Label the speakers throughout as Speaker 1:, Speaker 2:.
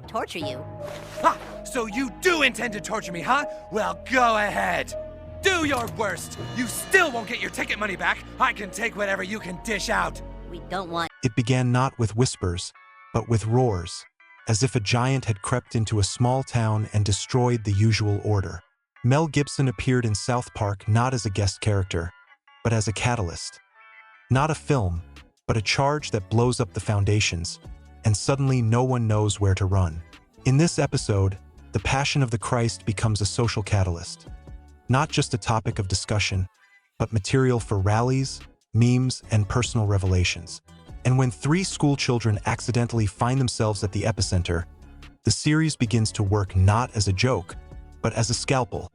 Speaker 1: torture you.
Speaker 2: Ha! So you do intend to torture me, huh? Well, go ahead. Do your worst. You still won't get your ticket money back. I can take whatever you can dish out.
Speaker 1: We don't want.
Speaker 3: It began not with whispers, but with roars, as if a giant had crept into a small town and destroyed the usual order. Mel Gibson appeared in South Park not as a guest character, but as a catalyst. Not a film, but a charge that blows up the foundations, and suddenly no one knows where to run. In this episode, the Passion of the Christ becomes a social catalyst. Not just a topic of discussion, but material for rallies, memes, and personal revelations. And when 3 school children accidentally find themselves at the epicenter, the series begins to work not as a joke, but as a scalpel,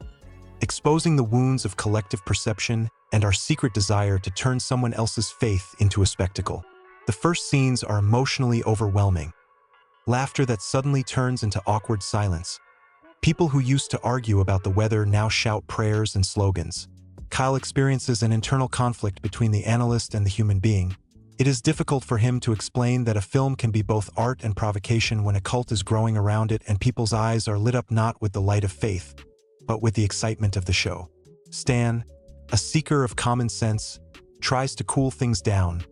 Speaker 3: exposing the wounds of collective perception and our secret desire to turn someone else's faith into a spectacle. The first scenes are emotionally overwhelming. Laughter that suddenly turns into awkward silence. People who used to argue about the weather now shout prayers and slogans. Kyle experiences an internal conflict between the analyst and the human being. It is difficult for him to explain that a film can be both art and provocation when a cult is growing around it and people's eyes are lit up not with the light of faith, but with the excitement of the show. Stan, a seeker of common sense, tries to cool things down,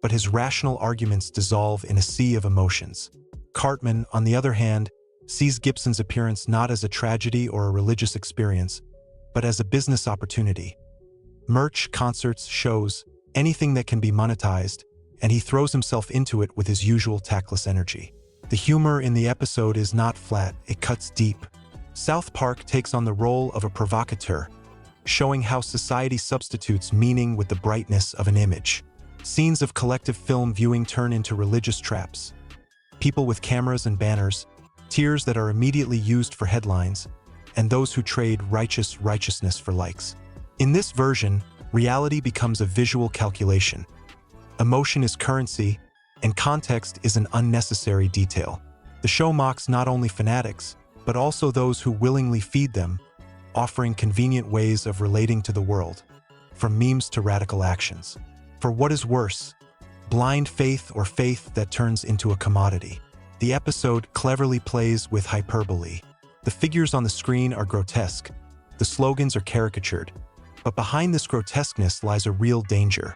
Speaker 3: but his rational arguments dissolve in a sea of emotions. Cartman, on the other hand, sees Gibson's appearance not as a tragedy or a religious experience, but as a business opportunity. Merch, concerts, shows, anything that can be monetized, and he throws himself into it with his usual tactless energy. The humor in the episode is not flat, it cuts deep. South Park takes on the role of a provocateur, showing how society substitutes meaning with the brightness of an image. Scenes of collective film viewing turn into religious traps. People with cameras and banners, tears that are immediately used for headlines, and those who trade righteousness for likes. In this version, reality becomes a visual calculation. Emotion is currency, and context is an unnecessary detail. The show mocks not only fanatics, but also those who willingly feed them, offering convenient ways of relating to the world, from memes to radical actions. For what is worse, blind faith or faith that turns into a commodity. The episode cleverly plays with hyperbole. The figures on the screen are grotesque, the slogans are caricatured, but behind this grotesqueness lies a real danger.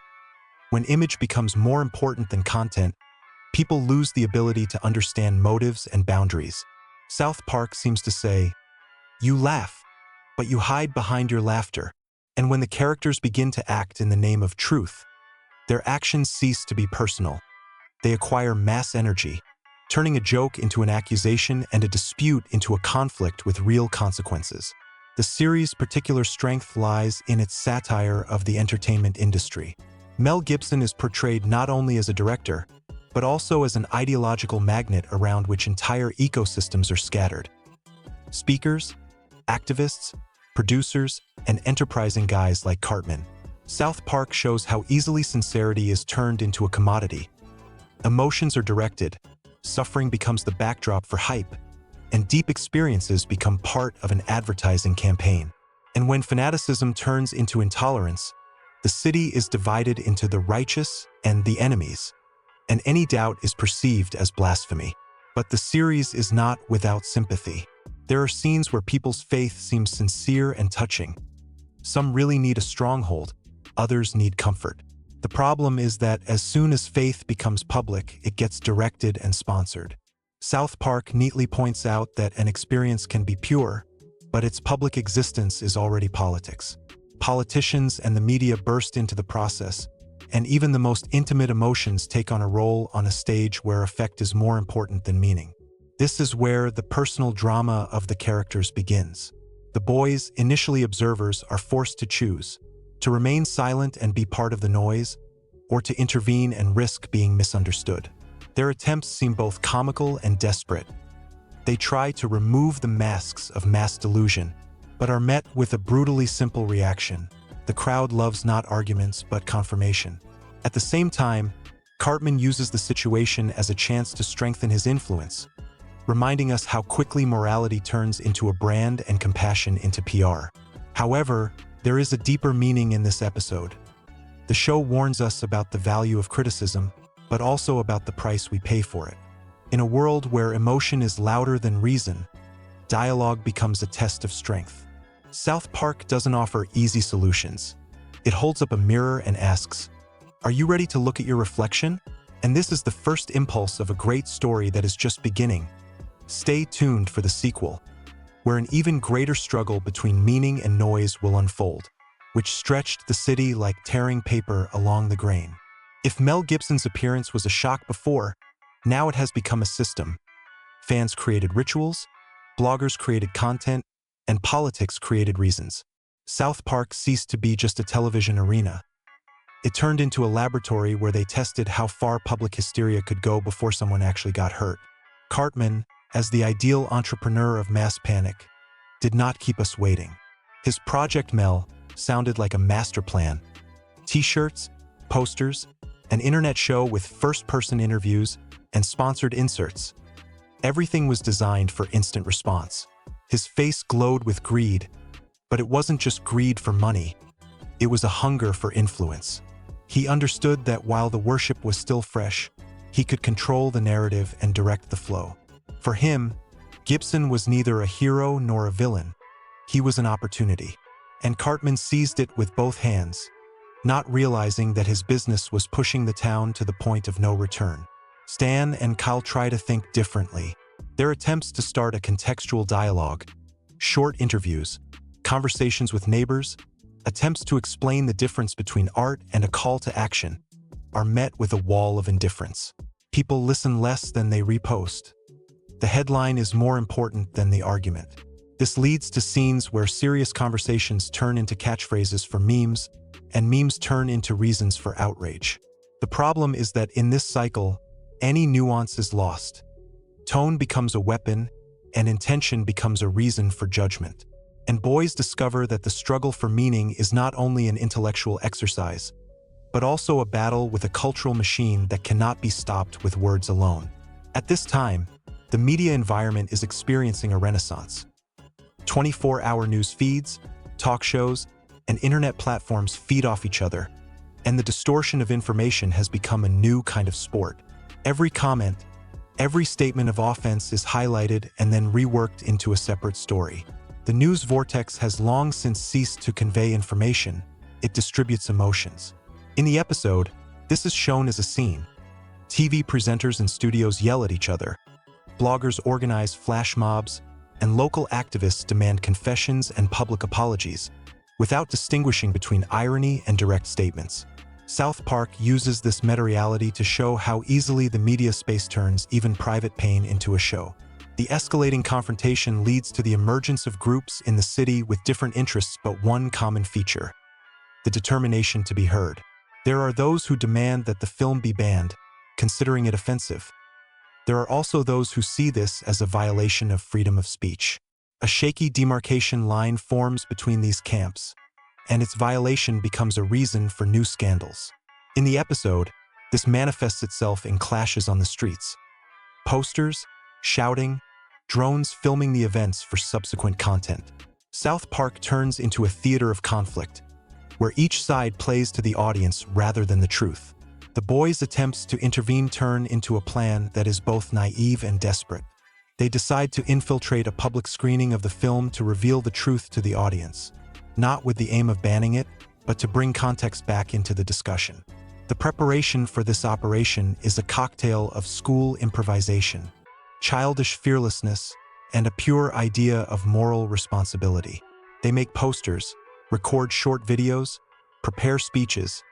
Speaker 3: When image becomes more important than content, people lose the ability to understand motives and boundaries. South Park seems to say, "You laugh, but you hide behind your laughter." And when the characters begin to act in the name of truth, their actions cease to be personal. They acquire mass energy, turning a joke into an accusation and a dispute into a conflict with real consequences. The series' particular strength lies in its satire of the entertainment industry. Mel Gibson is portrayed not only as a director, but also as an ideological magnet around which entire ecosystems are scattered. Speakers, activists, producers, and enterprising guys like Cartman. South Park shows how easily sincerity is turned into a commodity. Emotions are directed, suffering becomes the backdrop for hype, and deep experiences become part of an advertising campaign. And when fanaticism turns into intolerance, the city is divided into the righteous and the enemies, and any doubt is perceived as blasphemy. But the series is not without sympathy. There are scenes where people's faith seems sincere and touching. Some really need a stronghold, others need comfort. The problem is that as soon as faith becomes public, it gets directed and sponsored. South Park neatly points out that an experience can be pure, but its public existence is already politics. Politicians and the media burst into the process, and even the most intimate emotions take on a role on a stage where effect is more important than meaning. This is where the personal drama of the characters begins. The boys, initially observers, are forced to choose, to remain silent and be part of the noise, or to intervene and risk being misunderstood. Their attempts seem both comical and desperate. They try to remove the masks of mass delusion, but are met with a brutally simple reaction. The crowd loves not arguments, but confirmation. At the same time, Cartman uses the situation as a chance to strengthen his influence, reminding us how quickly morality turns into a brand and compassion into PR. However, there is a deeper meaning in this episode. The show warns us about the value of criticism, but also about the price we pay for it. In a world where emotion is louder than reason, dialogue becomes a test of strength. South Park doesn't offer easy solutions. It holds up a mirror and asks, "Are you ready to look at your reflection?" And this is the first impulse of a great story that is just beginning. Stay tuned for the sequel, where an even greater struggle between meaning and noise will unfold, which stretched the city like tearing paper along the grain. If Mel Gibson's appearance was a shock before, now it has become a system. Fans created rituals, bloggers created content, and politics created reasons. South Park ceased to be just a television arena. It turned into a laboratory where they tested how far public hysteria could go before someone actually got hurt. Cartman, as the ideal entrepreneur of mass panic, did not keep us waiting. His Project Mel sounded like a master plan. T-shirts, posters, an internet show with first-person interviews, and sponsored inserts. Everything was designed for instant response. His face glowed with greed, but it wasn't just greed for money. It was a hunger for influence. He understood that while the worship was still fresh, he could control the narrative and direct the flow. For him, Gibson was neither a hero nor a villain. He was an opportunity, and Cartman seized it with both hands, not realizing that his business was pushing the town to the point of no return. Stan and Kyle try to think differently. Their attempts to start a contextual dialogue, short interviews, conversations with neighbors, attempts to explain the difference between art and a call to action, are met with a wall of indifference. People listen less than they repost. The headline is more important than the argument. This leads to scenes where serious conversations turn into catchphrases for memes, and memes turn into reasons for outrage. The problem is that in this cycle, any nuance is lost. Tone becomes a weapon, and intention becomes a reason for judgment. And boys discover that the struggle for meaning is not only an intellectual exercise, but also a battle with a cultural machine that cannot be stopped with words alone. At this time, the media environment is experiencing a renaissance. 24-hour news feeds, talk shows, and internet platforms feed off each other, and the distortion of information has become a new kind of sport. Every comment, every statement of offense is highlighted and then reworked into a separate story. The news vortex has long since ceased to convey information. It distributes emotions. In the episode, this is shown as a scene. TV presenters and studios yell at each other. Bloggers organize flash mobs, and local activists demand confessions and public apologies, without distinguishing between irony and direct statements. South Park uses this meta-reality to show how easily the media space turns even private pain into a show. The escalating confrontation leads to the emergence of groups in the city with different interests but one common feature: the determination to be heard. There are those who demand that the film be banned, considering it offensive. There are also those who see this as a violation of freedom of speech. A shaky demarcation line forms between these camps, and its violation becomes a reason for new scandals. In the episode, this manifests itself in clashes on the streets. Posters, shouting, drones filming the events for subsequent content. South Park turns into a theater of conflict, where each side plays to the audience rather than the truth. The boys' attempts to intervene turn into a plan that is both naive and desperate. They decide to infiltrate a public screening of the film to reveal the truth to the audience, not with the aim of banning it, but to bring context back into the discussion. The preparation for this operation is a cocktail of school improvisation, childish fearlessness, and a pure idea of moral responsibility. They make posters, record short videos, prepare speeches,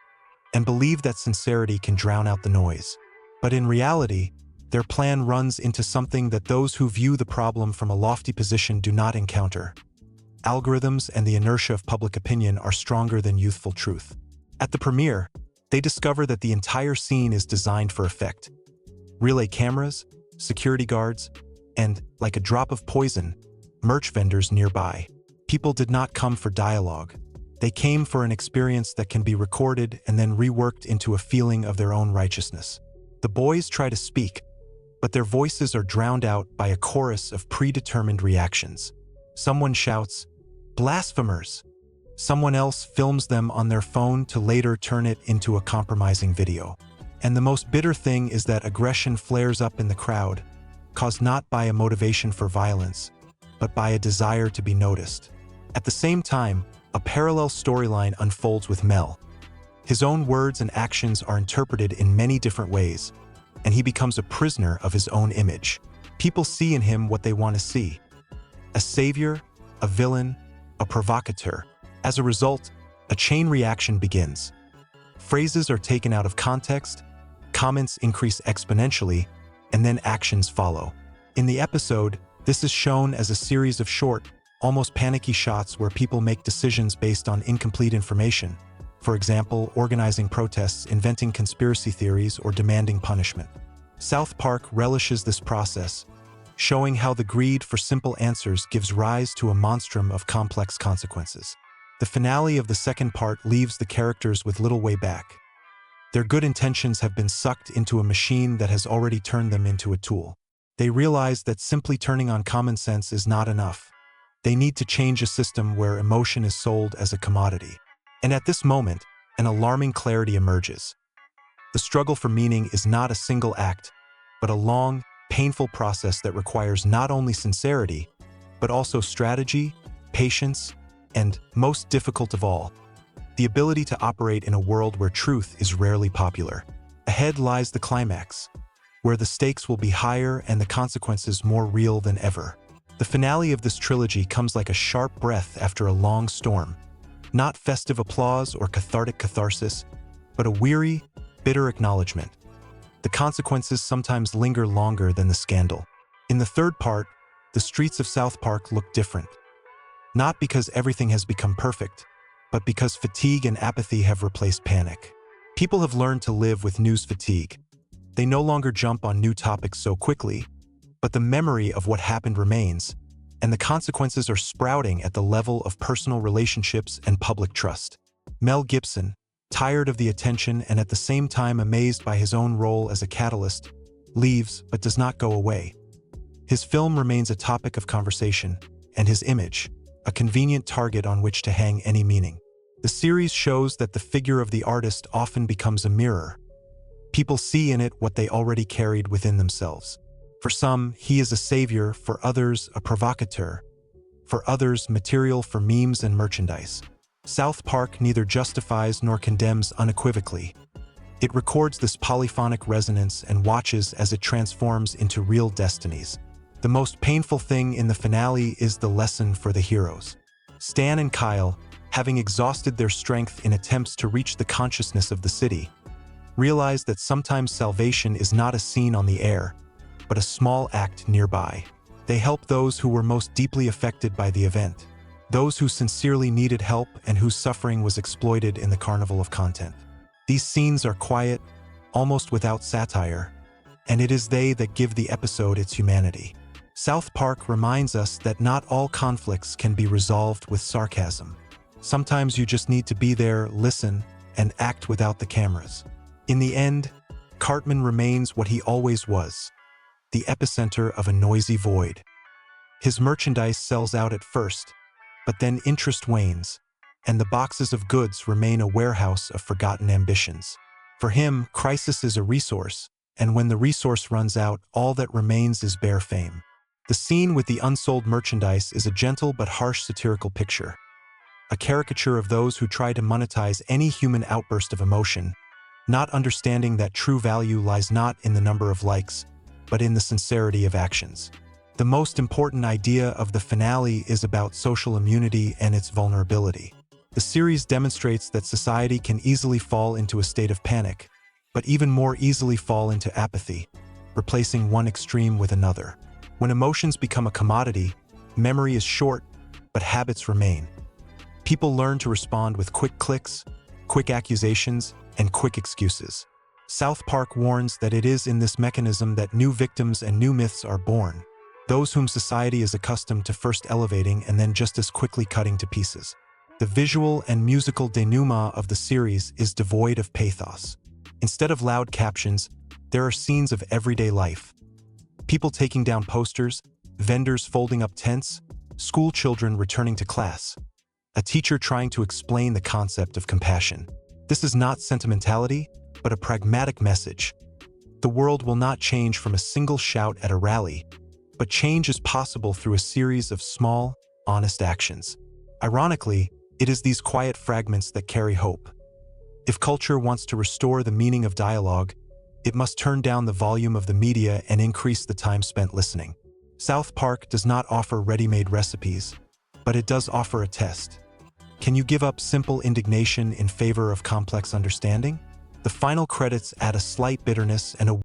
Speaker 3: and believe that sincerity can drown out the noise. But in reality, their plan runs into something that those who view the problem from a lofty position do not encounter. Algorithms and the inertia of public opinion are stronger than youthful truth. At the premiere, they discover that the entire scene is designed for effect. Relay cameras, security guards, and, like a drop of poison, merch vendors nearby. People did not come for dialogue. They came for an experience that can be recorded and then reworked into a feeling of their own righteousness. The boys try to speak, but their voices are drowned out by a chorus of predetermined reactions. Someone shouts, "Blasphemers!" Someone else films them on their phone to later turn it into a compromising video. And the most bitter thing is that aggression flares up in the crowd, caused not by a motivation for violence, but by a desire to be noticed. At the same time, a parallel storyline unfolds with Mel. His own words and actions are interpreted in many different ways, and he becomes a prisoner of his own image. People see in him what they want to see: a savior, a villain, a provocateur. As a result, a chain reaction begins. Phrases are taken out of context, comments increase exponentially, and then actions follow. In the episode, this is shown as a series of short, almost panicky shots where people make decisions based on incomplete information. For example, organizing protests, inventing conspiracy theories, or demanding punishment. South Park relishes this process, showing how the greed for simple answers gives rise to a monstrum of complex consequences. The finale of the second part leaves the characters with little way back. Their good intentions have been sucked into a machine that has already turned them into a tool. They realize that simply turning on common sense is not enough. They need to change a system where emotion is sold as a commodity. And at this moment, an alarming clarity emerges. The struggle for meaning is not a single act, but a long, painful process that requires not only sincerity, but also strategy, patience, and, most difficult of all, the ability to operate in a world where truth is rarely popular. Ahead lies the climax, where the stakes will be higher and the consequences more real than ever. The finale of this trilogy comes like a sharp breath after a long storm. Not festive applause or cathartic catharsis, but a weary, bitter acknowledgement. The consequences sometimes linger longer than the scandal. In the third part, the streets of South Park look different. Not because everything has become perfect, but because fatigue and apathy have replaced panic. People have learned to live with news fatigue. They no longer jump on new topics so quickly, but the memory of what happened remains, and the consequences are sprouting at the level of personal relationships and public trust. Mel Gibson, tired of the attention and at the same time amazed by his own role as a catalyst, leaves but does not go away. His film remains a topic of conversation, and his image, a convenient target on which to hang any meaning. The series shows that the figure of the artist often becomes a mirror. People see in it what they already carried within themselves. For some, he is a savior, for others, a provocateur. For others, material for memes and merchandise. South Park neither justifies nor condemns unequivocally. It records this polyphonic resonance and watches as it transforms into real destinies. The most painful thing in the finale is the lesson for the heroes. Stan and Kyle, having exhausted their strength in attempts to reach the consciousness of the city, realize that sometimes salvation is not a scene on the air, but a small act nearby. They help those who were most deeply affected by the event, those who sincerely needed help and whose suffering was exploited in the carnival of content. These scenes are quiet, almost without satire, and it is they that give the episode its humanity. South Park reminds us that not all conflicts can be resolved with sarcasm. Sometimes you just need to be there, listen, and act without the cameras. In the end, Cartman remains what he always was, the epicenter of a noisy void. His merchandise sells out at first, but then interest wanes, and the boxes of goods remain a warehouse of forgotten ambitions. For him, crisis is a resource, and when the resource runs out, all that remains is bare fame. The scene with the unsold merchandise is a gentle but harsh satirical picture, a caricature of those who try to monetize any human outburst of emotion, not understanding that true value lies not in the number of likes, but in the sincerity of actions. The most important idea of the finale is about social immunity and its vulnerability. The series demonstrates that society can easily fall into a state of panic, but even more easily fall into apathy, replacing one extreme with another. When emotions become a commodity, memory is short, but habits remain. People learn to respond with quick clicks, quick accusations, and quick excuses. South Park warns that it is in this mechanism that new victims and new myths are born, those whom society is accustomed to first elevating and then just as quickly cutting to pieces. The visual and musical denouement of the series is devoid of pathos. Instead of loud captions, there are scenes of everyday life. People taking down posters, vendors folding up tents, school children returning to class, a teacher trying to explain the concept of compassion. This is not sentimentality, but a pragmatic message. The world will not change from a single shout at a rally, but change is possible through a series of small, honest actions. Ironically, it is these quiet fragments that carry hope. If culture wants to restore the meaning of dialogue, it must turn down the volume of the media and increase the time spent listening. South Park does not offer ready-made recipes, but it does offer a test. Can you give up simple indignation in favor of complex understanding? The final credits add a slight bitterness and a